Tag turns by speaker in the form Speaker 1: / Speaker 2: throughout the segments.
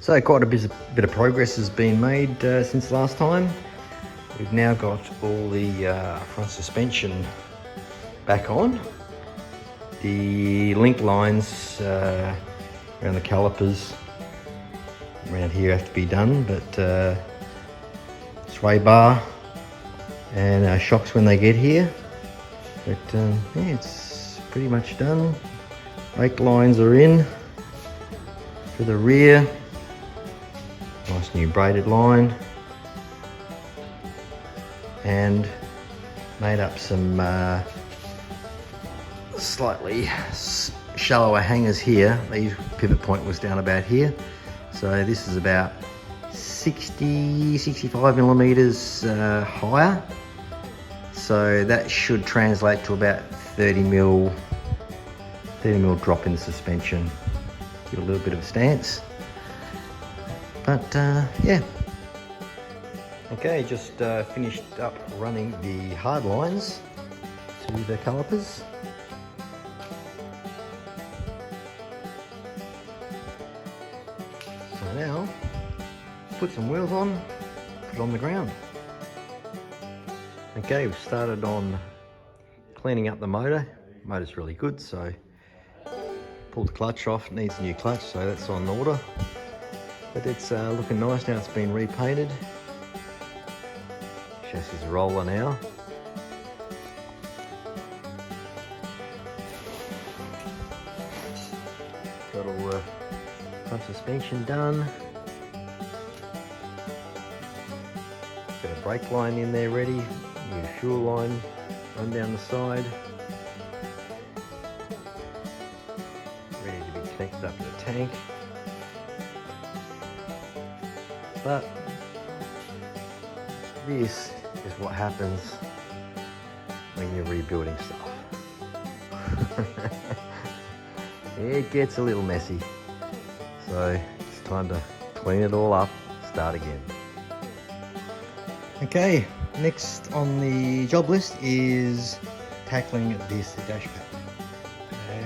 Speaker 1: So quite a bit of progress has been made since last time. We've now got all the front suspension back on. The link lines around the calipers around here have to be done, but sway bar and shocks when they get here. But yeah, it's pretty much done. Brake lines are in for the rear. Nice new braided line. And made up some slightly shallower hangers here. The pivot point was down about here. So this is about 65 millimeters higher. So that should translate to about 30 mil drop in the suspension. Give it a little bit of a stance. But yeah. Okay, just finished up running the hard lines to the calipers. So now, put some wheels on, put it on the ground. Okay, we've started on cleaning up the motor. The motor's really good, so pulled the clutch off, it needs a new clutch, so that's on order. But it's looking nice now, it's been repainted. Chassis roller now. Got all the front suspension done. Got a brake line in there ready. New fuel line run down the side. Ready to be connected up to the tank. But this is what happens when you're rebuilding stuff. It gets a little messy. So it's time to clean it all up, start again. Okay, next on the job list is tackling this dash pad.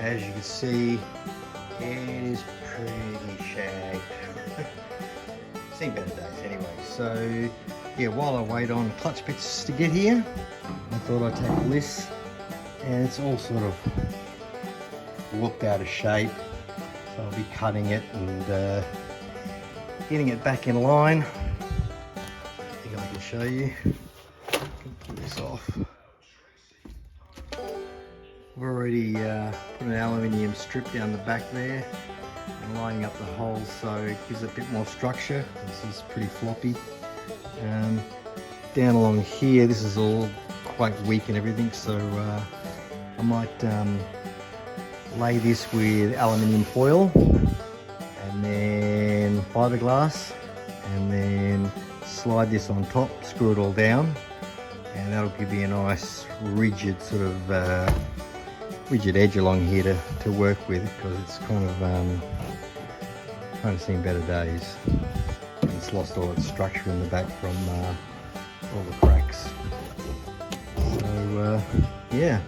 Speaker 1: As you can see, it is pretty shagged. Seen better days anyway. So yeah, while I wait on clutch bits to get here, I thought I'd tackle this, and it's all sort of looked out of shape. So I'll be cutting it and getting it back in line. I think I can show you. Pull this off. I've already put an aluminium strip down the back there and lining up the holes so it gives it a bit more structure. This is pretty floppy. Down along here, this is all quite weak and everything, so I might lay this with aluminium foil and then fiberglass, and then slide this on top, screw it all down, and that'll give you a nice rigid sort of rigid edge along here to work with, because it's kind of seen better days. It's lost all its structure in the back from all the cracks. So yeah,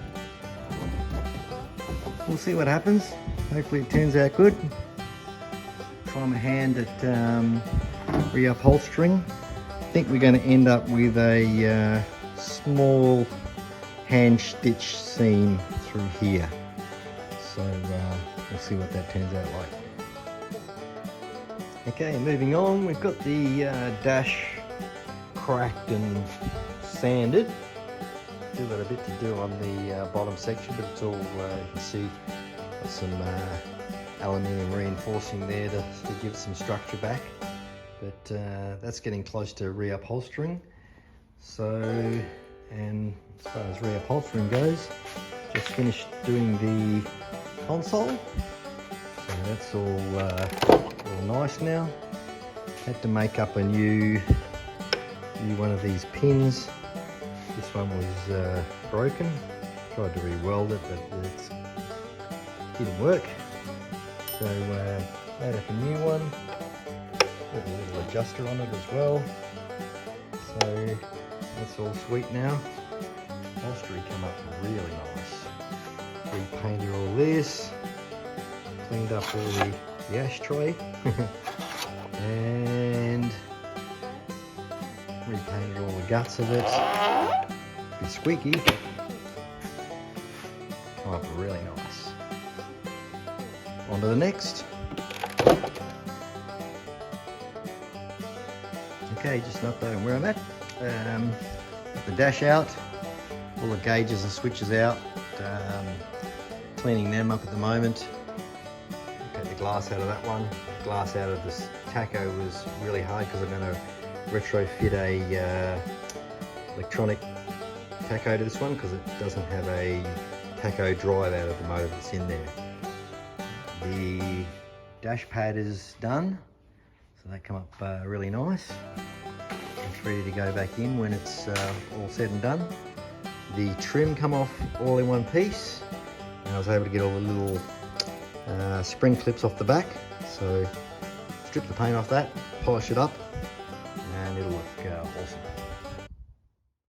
Speaker 1: we'll see what happens. Hopefully it turns out good. Try my hand at reupholstering. I think we're going to end up with a small hand stitch seam through here. So we'll see what that turns out like. Okay, moving on, we've got the dash cracked and sanded. Still got a bit to do on the bottom section, but it's all, you can see, got some aluminium reinforcing there to give some structure back. But that's getting close to reupholstering. So, and as far as reupholstering goes, just finished doing the console. So that's all nice now. Had to make up a new one of these pins. This one was broken. Tried to re-weld it, but it didn't work. So made up a new one. Put a little adjuster on it as well. So that's all sweet now. Upholstery come up really nice. Repainted all this. Cleaned up all the ashtray. and repainted all the guts of it. A bit squeaky, but come up really nice. On to the next. Okay, just not knowing where I'm at. Got the dash out, all the gauges and switches out. Cleaning them up at the moment. Take the glass out of that one. The glass out of this tacho was really hard because I'm going to retrofit a electronic tacho to this one because it doesn't have a tacho drive out of the motor that's in there. The dash pad is done, so that come up really nice. It's ready to go back in when it's all said and done. The trim come off all in one piece, and I was able to get all the little spring clips off the back. So strip the paint off that, polish it up,